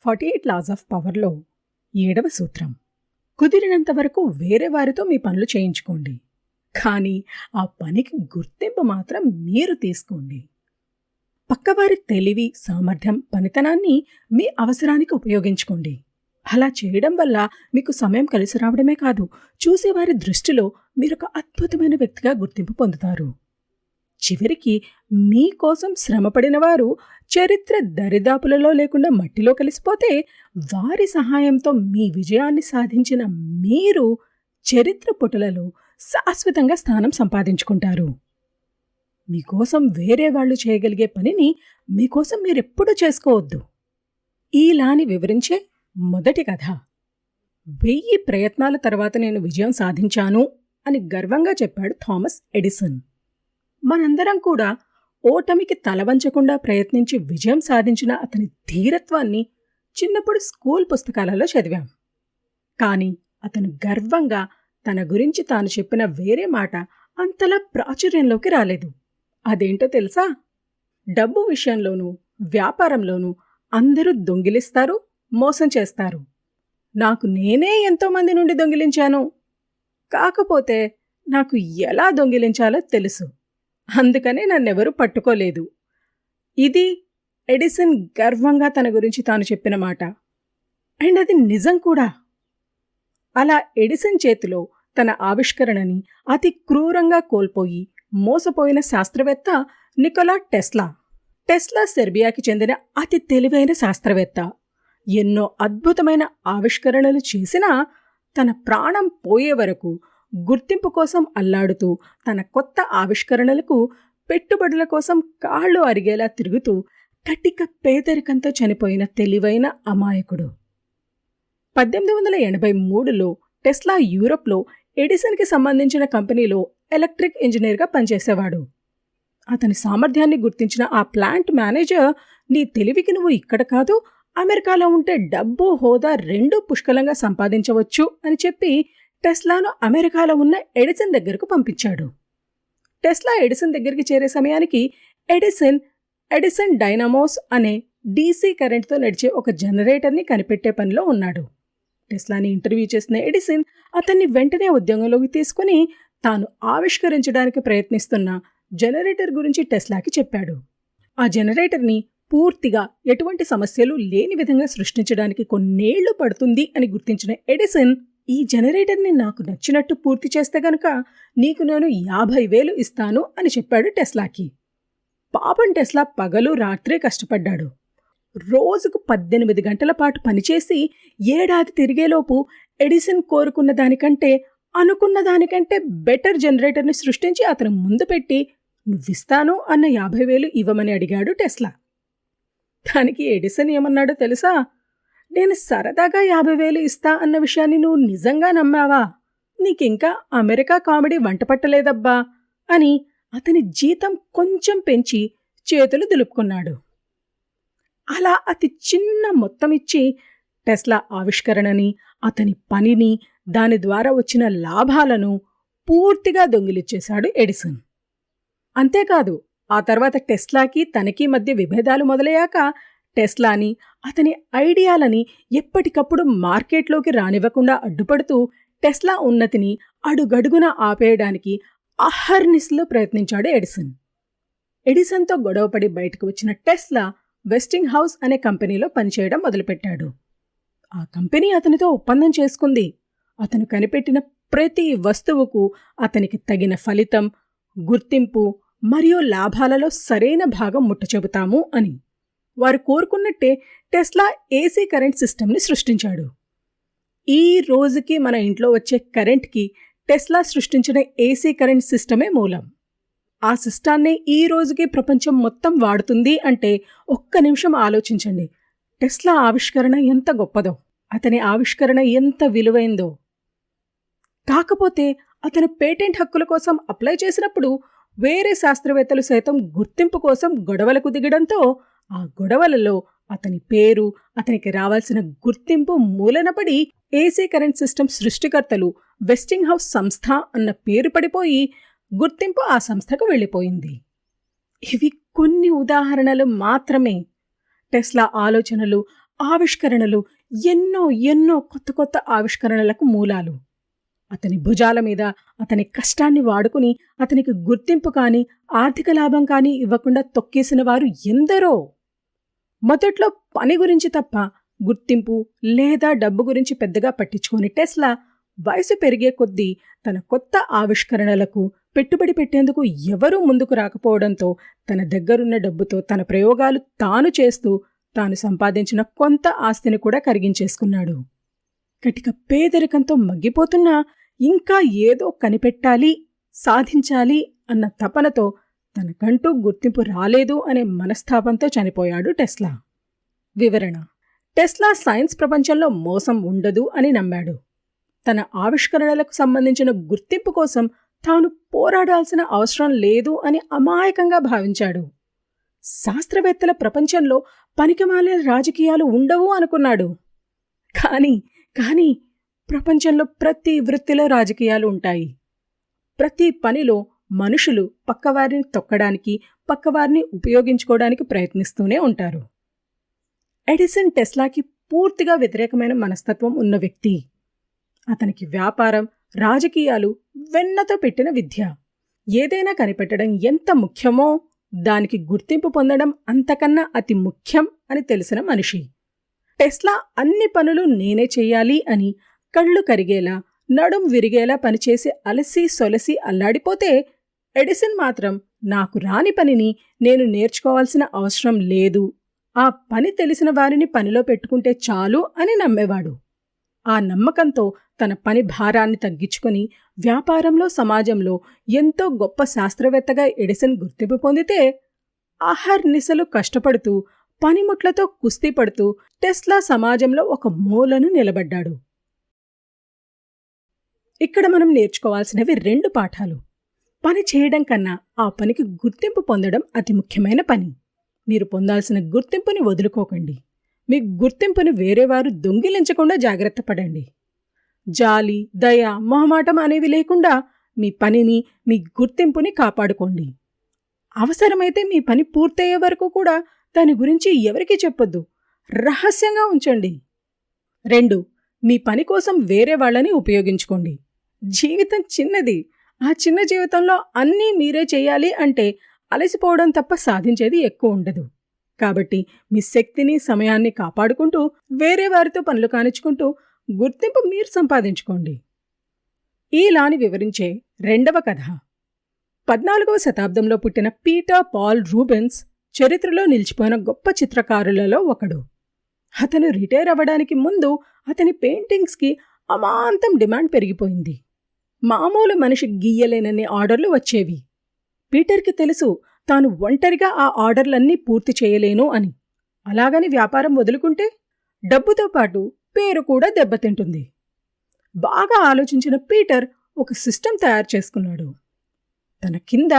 48 loss of పవర్లో 7వ సూత్రం. కుదిరినంత వరకు వేరే వారితో మీ పనులు చేయించుకోండి, కానీ ఆ పనికి గుర్తింపు మాత్రం మీరు తీసుకోండి. పక్కవారి తెలివి, సామర్థ్యం, పనితనాన్ని మీ అవసరానికి ఉపయోగించుకోండి. అలా చేయడం వల్ల మీకు సమయం కలిసి రావడమే కాదు, చూసేవారి దృష్టిలో మీరొక అద్భుతమైన వ్యక్తిగా గుర్తింపు పొందుతారు. చివరికి మీకోసం శ్రమపడిన వారు చరిత్ర దరిదాపులలో లేకుండా మట్టిలో కలిసిపోతే, వారి సహాయంతో మీ విజయాన్ని సాధించిన మీరు చరిత్ర పుటలలో శాశ్వతంగా స్థానం సంపాదించుకుంటారు. మీకోసం వేరే వాళ్ళు చేయగలిగే పనిని మీకోసం మీరెప్పుడూ చేసుకోవద్దు. ఈలాని వివరించే మొదటి కథ. 1000 ప్రయత్నాల తర్వాత నేను విజయం సాధించాను అని గర్వంగా చెప్పాడు థామస్ ఎడిసన్. మనందరం కూడా ఓటమికి తలవంచకుండా ప్రయత్నించి విజయం సాధించిన అతని ధీరత్వాన్ని చిన్నప్పుడు స్కూల్ పుస్తకాలలో చదివాం. కానీ అతను గర్వంగా తన గురించి తాను చెప్పిన వేరే మాట అంతలా ప్రాచుర్యంలోకి రాలేదు. అదేంటో తెలుసా? డబ్బు విషయంలోనూ వ్యాపారంలోనూ అందరూ దొంగిలిస్తారు, మోసం చేస్తారు. నాకు నేనే ఎంతోమంది నుండి దొంగిలించాను, కాకపోతే నాకు ఎలా దొంగిలించాలో తెలుసు, అందుకనే నన్నెవరూ పట్టుకోలేదు. ఇది ఎడిసన్ గర్వంగా తన గురించి తాను చెప్పిన మాట. అండ్ అది నిజం కూడా. అలా ఎడిసన్ చేతిలో తన ఆవిష్కరణని అతి క్రూరంగా కోల్పోయి మోసపోయిన శాస్త్రవేత్త నికోలా టెస్లా. టెస్లా సెర్బియాకి చెందిన అతి తెలివైన శాస్త్రవేత్త. ఎన్నో అద్భుతమైన ఆవిష్కరణలు చేసినా తన ప్రాణం పోయే వరకు గుర్తింపు కోసం అల్లాడుతూ, తన కొత్త ఆవిష్కరణలకు పెట్టుబడుల కోసం కాళ్ళు అరిగేలా తిరుగుతూ కటిక పేదరికంతో చనిపోయిన తెలివైన అమాయకుడు. 1883లో టెస్లా యూరప్లో ఎడిసన్కి సంబంధించిన కంపెనీలో ఎలక్ట్రిక్ ఇంజనీర్గా పనిచేసేవాడు. అతని సామర్థ్యాన్ని గుర్తించిన ఆ ప్లాంట్ మేనేజర్, నీ తెలివికి నువ్వు ఇక్కడ కాదు, అమెరికాలో ఉంటే డబ్బు, హోదా రెండూ పుష్కలంగా సంపాదించవచ్చు అని చెప్పి టెస్లాను అమెరికాలో ఉన్న ఎడిసన్ దగ్గరకు పంపించాడు. టెస్లా ఎడిసన్ దగ్గరికి చేరే సమయానికి ఎడిసన్ డైనమోస్ అనే డీసీ కరెంట్తో నడిచే ఒక జనరేటర్ని కనిపెట్టే పనిలో ఉన్నాడు. టెస్లాని ఇంటర్వ్యూ చేసిన ఎడిసన్ అతన్ని వెంటనే ఉద్యోగంలోకి తీసుకుని తాను ఆవిష్కరించడానికి ప్రయత్నిస్తున్న జనరేటర్ గురించి టెస్లాకి చెప్పాడు. ఆ జనరేటర్ని పూర్తిగా ఎటువంటి సమస్యలు లేని విధంగా సృష్టించడానికి కొన్నేళ్లు పడుతుంది అని గుర్తించిన ఎడిసన్, ఈ జనరేటర్ని నాకు నచ్చినట్టు పూర్తి చేస్తే గనుక నీకు నేను 50,000 ఇస్తాను అని చెప్పాడు టెస్లాకి. పాపం టెస్లా పగలు రాత్రే కష్టపడ్డాడు. రోజుకు 18 గంటల పాటు పనిచేసి ఏడాది తిరిగేలోపు ఎడిసన్ కోరుకున్న దానికంటే, అనుకున్న దానికంటే బెటర్ జనరేటర్ని సృష్టించి అతను ముందు పెట్టి, నువ్విస్తాను అన్న 50,000 ఇవ్వమని అడిగాడు టెస్లా. దానికి ఎడిసన్ ఏమన్నాడో తెలుసా? నేను సరదాగా 50,000 ఇస్తా అన్న విషయాన్ని నువ్వు నిజంగా నమ్మావా? నీకింకా అమెరికా కామెడీ వంటపట్టలేదబ్బా అని అతని జీతం కొంచెం పెంచి చేతులు దులుపుకున్నాడు. అలా అతి చిన్న మొత్తం ఇచ్చి టెస్లా ఆవిష్కరణని, అతని పనిని, దాని ద్వారా వచ్చిన లాభాలను పూర్తిగా దొంగిలిచ్చేశాడు ఎడిసన్. అంతేకాదు, ఆ తర్వాత టెస్లాకి తనకి మధ్య విభేదాలు మొదలయ్యాక టెస్లాని, అతని ఐడియాలని ఎప్పటికప్పుడు మార్కెట్లోకి రానివ్వకుండా అడ్డుపడుతూ టెస్లా ఉన్నతిని అడుగడుగున ఆపేయడానికి అహర్నిశలు ప్రయత్నించాడు ఎడిసన్. ఎడిసన్తో గొడవపడి బయటకు వచ్చిన టెస్లా వెస్టింగ్ హౌస్ అనే కంపెనీలో పనిచేయడం మొదలుపెట్టాడు. ఆ కంపెనీ అతనితో ఒప్పందం చేసుకుంది. అతను కనిపెట్టిన ప్రతి వస్తువుకు అతనికి తగిన ఫలితం, గుర్తింపు మరియు లాభాలలో సరైన భాగం ముట్టచెబుతాము అని. వారు కోరుకున్నట్టే టెస్లా ఏసీ కరెంట్ సిస్టమ్ని సృష్టించాడు. ఈ రోజుకి మన ఇంట్లో వచ్చే కరెంట్కి టెస్లా సృష్టించిన ఏసీ కరెంట్ సిస్టమే మూలం. ఆ సిస్టాన్నే ఈ రోజుకి ప్రపంచం మొత్తం వాడుతుంది అంటే ఒక్క నిమిషం ఆలోచించండి. టెస్లా ఆవిష్కరణ ఎంత గొప్పదో, అతని ఆవిష్కరణ ఎంత విలువైందో. కాకపోతే అతను పేటెంట్ హక్కుల కోసం అప్లై చేసినప్పుడు వేరే శాస్త్రవేత్తలు సైతం గుర్తింపు కోసం గొడవలకు దిగడంతో ఆ గొడవలలో అతని పేరు, అతనికి రావాల్సిన గుర్తింపు మూలనపడి ఏసీ కరెంట్ సిస్టమ్ సృష్టికర్తలు వెస్టింగ్ హౌస్ సంస్థ అన్న పేరు పడిపోయి గుర్తింపు ఆ సంస్థకు వెళ్ళిపోయింది. ఇవి కొన్ని ఉదాహరణలు మాత్రమే. టెస్లా ఆలోచనలు, ఆవిష్కరణలు, ఎన్నో ఎన్నో కొత్త కొత్త ఆవిష్కరణలకు మూలాలు. అతని భుజాల మీద అతని కష్టాన్ని వాడుకుని అతనికి గుర్తింపు కాని ఆర్థిక లాభం కాని ఇవ్వకుండా తొక్కేసిన వారు ఎందరో. మొదట్లో పని గురించి తప్ప గుర్తింపు లేదా డబ్బు గురించి పెద్దగా పట్టించుకోని టెస్లా వయసు పెరిగే కొద్దీ తన కొత్త ఆవిష్కరణలకు పెట్టుబడి పెట్టేందుకు ఎవరూ ముందుకు రాకపోవడంతో తన దగ్గరున్న డబ్బుతో తన ప్రయోగాలు తాను చేస్తూ తాను సంపాదించిన కొంత ఆస్తిని కూడా కరిగించేసుకున్నాడు. కటిక పేదరికంతో మగ్గిపోతున్నా ఇంకా ఏదో కనిపెట్టాలి, సాధించాలి అన్న తపనతో తనకంటూ గుర్తింపు రాలేదు అనే మనస్తాపంతో చనిపోయాడు టెస్లా. వివరణ: టెస్లా సైన్స్ ప్రపంచంలో మోసం ఉండదు అని నమ్మాడు. తన ఆవిష్కరణలకు సంబంధించిన గుర్తింపు కోసం తాను పోరాడాల్సిన అవసరం లేదు అని అమాయకంగా భావించాడు. శాస్త్రవేత్తల ప్రపంచంలో పనికిమాలిన రాజకీయాలు ఉండవు అనుకున్నాడు. కానీ ప్రపంచంలో ప్రతి వృత్తిలో రాజకీయాలు ఉంటాయి. ప్రతి పనిలో మనుషులు పక్కవారిని తొక్కడానికి, పక్కవారిని ఉపయోగించుకోవడానికి ప్రయత్నిస్తూనే ఉంటారు. ఎడిసన్ టెస్లాకి పూర్తిగా వ్యతిరేకమైన మనస్తత్వం ఉన్న వ్యక్తి. అతనికి వ్యాపారం, రాజకీయాలు వెన్నతో పెట్టిన విద్య. ఏదైనా కనిపెట్టడం ఎంత ముఖ్యమో దానికి గుర్తింపు పొందడం అంతకన్నా అతి ముఖ్యం అని తెలిసిన మనిషి. టెస్లా అన్ని పనులు నేనే చెయ్యాలి అని కళ్ళు కరిగేలా, నడుం విరిగేలా పనిచేసి అలసి సొలసి అల్లాడిపోతే, ఎడిసన్ మాత్రం నాకు రాని పనిని నేను నేర్చుకోవాల్సిన అవసరం లేదు, ఆ పని తెలిసిన వారిని పనిలో పెట్టుకుంటే చాలు అని నమ్మేవాడు. ఆ నమ్మకంతో తన పని భారాన్ని తగ్గించుకుని వ్యాపారంలో, సమాజంలో ఎంతో గొప్ప శాస్త్రవేత్తగా ఎడిసన్ గుర్తింపు పొందితే, అహర్నిశలు కష్టపడుతూ పనిముట్లతో కుస్తీ పడుతూ టెస్లా సమాజంలో ఒక మూలను నిలబడ్డాడు. ఇక్కడ మనం నేర్చుకోవాల్సినవి 2 పాఠాలు. పని చేయడం కన్నా ఆ పనికి గుర్తింపు పొందడం అతి ముఖ్యమైన పని. మీరు పొందాల్సిన గుర్తింపుని వదులుకోకండి. మీ గుర్తింపుని వేరేవారు దొంగిలించకుండా జాగ్రత్త పడండి. జాలి, దయ, మొహమాటం అనేవి లేకుండా మీ పనిని, మీ గుర్తింపుని కాపాడుకోండి. అవసరమైతే మీ పని పూర్తయ్యే వరకు కూడా దాని గురించి ఎవరికీ చెప్పొద్దు, రహస్యంగా ఉంచండి. 2. మీ పని కోసం వేరే వాళ్ళని ఉపయోగించుకోండి. జీవితం చిన్నది. ఆ చిన్న జీవితంలో అన్నీ మీరే చేయాలి అంటే అలసిపోవడం తప్ప సాధించేది ఎక్కువ ఉండదు. కాబట్టి మీ శక్తిని, సమయాన్ని కాపాడుకుంటూ వేరే వారితో పనులు కానిచ్చుకుంటూ గుర్తింపు మీరు సంపాదించుకోండి. ఈ లాని వివరించే 2వ కథ. 14వ శతాబ్దంలో పుట్టిన పీటర్ పాల్ రూబెన్స్ చరిత్రలో నిలిచిపోయిన గొప్ప చిత్రకారులలో ఒకడు. అతను రిటైర్ అవ్వడానికి ముందు అతని పెయింటింగ్స్కి అమాంతం డిమాండ్ పెరిగిపోయింది. మామూలు మనిషి గీయలేనన్ని ఆర్డర్లు వచ్చేవి. పీటర్కి తెలుసు తాను ఒంటరిగా ఆ ఆర్డర్లన్నీ పూర్తి చేయలేను అని. అలాగని వ్యాపారం వదులుకుంటే డబ్బుతో పాటు పేరు కూడా దెబ్బతింటుంది. బాగా ఆలోచించిన పీటర్ ఒక సిస్టమ్ తయారు చేసుకున్నాడు. తన కింద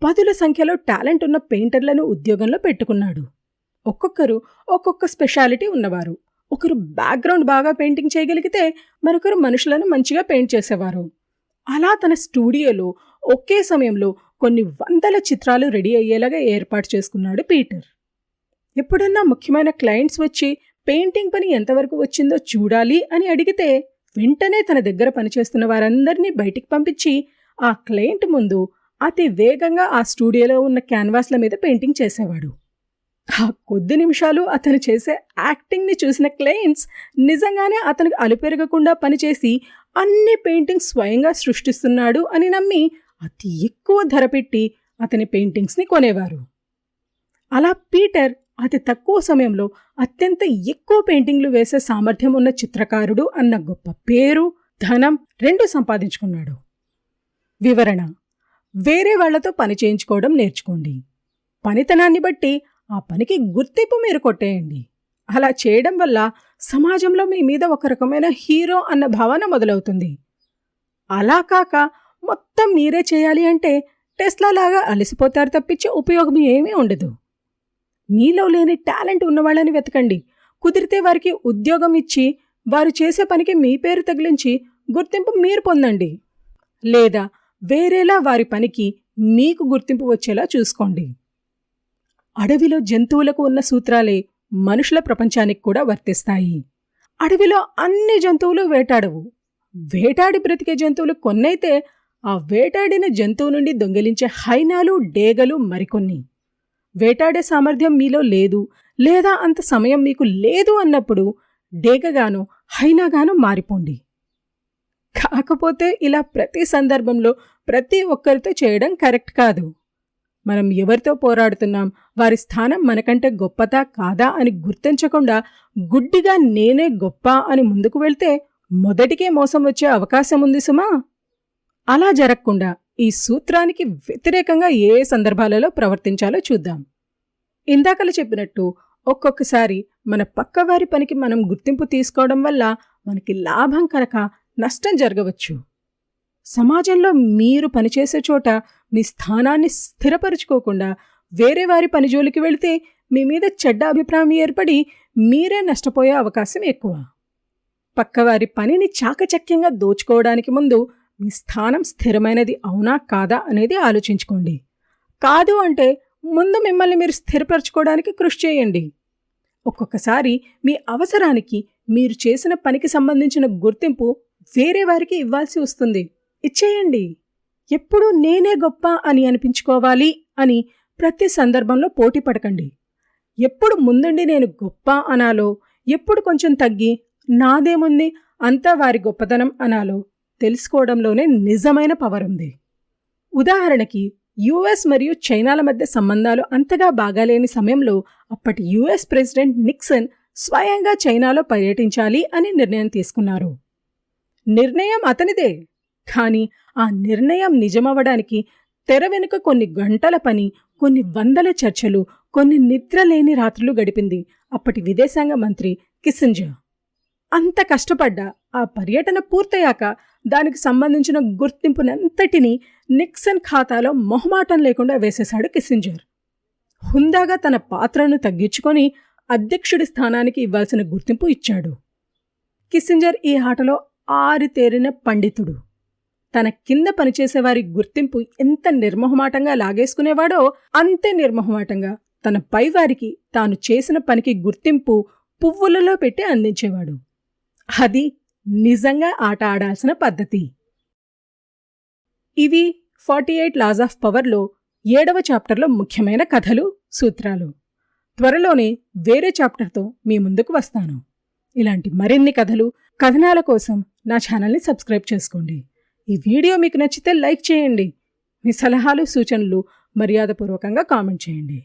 10ల సంఖ్యలో టాలెంట్ ఉన్న పెయింటర్లను ఉద్యోగంలో పెట్టుకున్నాడు. ఒక్కొక్కరు ఒక్కొక్క స్పెషాలిటీ ఉన్నవారు. ఒకరు బ్యాక్గ్రౌండ్ బాగా పెయింటింగ్ చేయగలిగితే మరొకరు మనుషులను మంచిగా పెయింట్ చేసేవారు. అలా తన స్టూడియోలో ఒకే సమయంలో కొన్ని 100ల చిత్రాలు రెడీ అయ్యేలాగా ఏర్పాటు చేసుకున్నాడు పీటర్. ఎప్పుడన్నా ముఖ్యమైన క్లయింట్స్ వచ్చి పెయింటింగ్ పని ఎంతవరకు వచ్చిందో చూడాలి అని అడిగితే వెంటనే తన దగ్గర పనిచేస్తున్న వారందరినీ బయటికి పంపించి ఆ క్లయింట్ ముందు అతి వేగంగా ఆ స్టూడియోలో ఉన్న క్యాన్వాస్ల మీద పెయింటింగ్ చేసేవాడు. ఆ కొద్ది నిమిషాలు అతను చేసే యాక్టింగ్ని చూసిన క్లయింట్స్ నిజంగానే అతనికి అలుపెరగకుండా పనిచేసి అన్ని పెయింటింగ్స్ స్వయంగా సృష్టిస్తున్నాడు అని నమ్మి అతి ఎక్కువ ధర పెట్టి అతని పెయింటింగ్స్ని కొనేవారు. అలా పీటర్ అతి తక్కువ సమయంలో అత్యంత ఎక్కువ పెయింటింగ్లు వేసే సామర్థ్యం ఉన్న చిత్రకారుడు అన్న గొప్ప పేరు, ధనం 2 సంపాదించుకున్నాడు. వివరణ: వేరే వాళ్లతో పని చేయించుకోవడం నేర్చుకోండి. పనితనాన్ని బట్టి ఆ పనికి గుర్తింపు మీరు కొట్టేయండి. అలా చేయడం వల్ల సమాజంలో మీ మీద ఒక రకమైన హీరో అన్న భావన మొదలవుతుంది. అలా కాక మొత్తం మీరే చేయాలి అంటే టెస్లా లాగా అలసిపోతారు తప్పించి ఉపయోగం ఏమీ ఉండదు. మీలో లేని టాలెంట్ ఉన్నవాళ్ళని వెతకండి. కుదిరితే వారికి ఉద్యోగం ఇచ్చి వారు చేసే పనికి మీ పేరు తగిలించి గుర్తింపు మీరు పొందండి. లేదా వేరేలా వారి పనికి మీకు గుర్తింపు వచ్చేలా చూసుకోండి. అడవిలో జంతువులకు ఉన్న సూత్రాలే మనుషుల ప్రపంచానికి కూడా వర్తిస్తాయి. అడవిలో అన్ని జంతువులు వేటాడవు. వేటాడి బ్రతికే జంతువులు కొన్నైతే ఆ వేటాడిన జంతువు నుండి దొంగిలించే హైనాలు, డేగలు మరికొన్ని. వేటాడే సామర్థ్యం మీలో లేదు, లేదా అంత సమయం మీకు లేదు అన్నప్పుడు డేగగానో హైనాగానో మారిపోండి. కాకపోతే ఇలా ప్రతి సందర్భంలో ప్రతి ఒక్కరితో చేయడం కరెక్ట్ కాదు. మనం ఎవరితో పోరాడుతున్నాం, వారి స్థానం మనకంటే గొప్పదా కాదా అని గుర్తించకుండా గుడ్డిగా నేనే గొప్ప అని ముందుకు వెళ్తే మొదటికే మోసం వచ్చే అవకాశం ఉంది సుమా. అలా జరగకుండా ఈ సూత్రానికి వ్యతిరేకంగా ఏ సందర్భాలలో ప్రవర్తించాలో చూద్దాం. ఇందాకలు చెప్పినట్టు ఒక్కొక్కసారి మన పక్కవారి పనికి మనం గుర్తింపు తీసుకోవడం వల్ల మనకి లాభం కనుక నష్టం జరగవచ్చు. సమాజంలో మీరు పనిచేసే చోట మీ స్థానాన్ని స్థిరపరుచుకోకుండా వేరే వారి పనిజోలికి వెళితే మీ మీద చెడ్డ అభిప్రాయం ఏర్పడి మీరే నష్టపోయే అవకాశం ఎక్కువ. పక్కవారి పనిని చాకచక్యంగా దోచుకోవడానికి ముందు మీ స్థానం స్థిరమైనది అవునా కాదా అనేది ఆలోచించుకోండి. కాదు అంటే ముందు మిమ్మల్ని మీరు స్థిరపరచుకోవడానికి కృషి చేయండి. ఒక్కొక్కసారి మీ అవసరానికి మీరు చేసిన పనికి సంబంధించిన గుర్తింపు వేరే వారికి ఇవ్వాల్సి వస్తుంది. ఇచ్చేయండి. ఎప్పుడూ నేనే గొప్ప అని అనిపించుకోవాలి అని ప్రతి సందర్భంలో పోటీ పడకండి. ఎప్పుడు ముందుండి నేను గొప్ప అనాలో, ఎప్పుడు కొంచెం తగ్గి నాదేముంది అంతా వారి గొప్పతనం అనాలో తెలుసుకోవడంలోనే నిజమైన పవర్ ఉంది. ఉదాహరణకి యుఎస్ మరియు చైనాల మధ్య సంబంధాలు అంతగా బాగాలేని సమయంలో అప్పటి యుఎస్ ప్రెసిడెంట్ నిక్సన్ స్వయంగా చైనాలో పర్యటించాలి అని నిర్ణయం తీసుకున్నారు. నిర్ణయం అతనిదే, కానీ ఆ నిర్ణయం నిజమవ్వడానికి తెర వెనుక కొన్ని గంటల పని, కొన్ని వందల చర్చలు, కొన్ని నిద్రలేని రాత్రులు గడిపింది అప్పటి విదేశాంగ మంత్రి కిస్సింజర్. అంత కష్టపడ్డా ఆ పర్యటన పూర్తయ్యాక దానికి సంబంధించిన గుర్తింపునంతటినీ నిక్సన్ ఖాతాలో మొహమాటం లేకుండా వేసేశాడు కిస్సింజర్. హుందాగా తన పాత్రను తగ్గించుకొని అధ్యక్షుడి స్థానానికి ఇవ్వాల్సిన గుర్తింపు ఇచ్చాడు. కిస్సింజర్ ఈ ఆటలో ఆరితేరిన పండితుడు. తన కింద పనిచేసేవారి గుర్తింపు ఎంత నిర్మోహమాటంగా లాగేసుకునేవాడో అంతే నిర్మోహమాటంగా తన పైవారికి తాను చేసిన పనికి గుర్తింపు పువ్వులలో పెట్టి అందించేవాడు. అది నిజంగా ఆట ఆడాల్సిన పద్ధతి. ఇవి 48 లాస్ ఆఫ్ పవర్లో 7వ చాప్టర్లో ముఖ్యమైన కథలు, సూత్రాలు. త్వరలోనే వేరే చాప్టర్తో మీ ముందుకు వస్తాను. ఇలాంటి మరిన్ని కథలు, కథనాల కోసం నా ఛానల్ని సబ్స్క్రైబ్ చేసుకోండి. ఈ వీడియో మీకు నచ్చితే లైక్ చేయండి. మీ సలహాలు, సూచనలు మర్యాదపూర్వకంగా కామెంట్ చేయండి.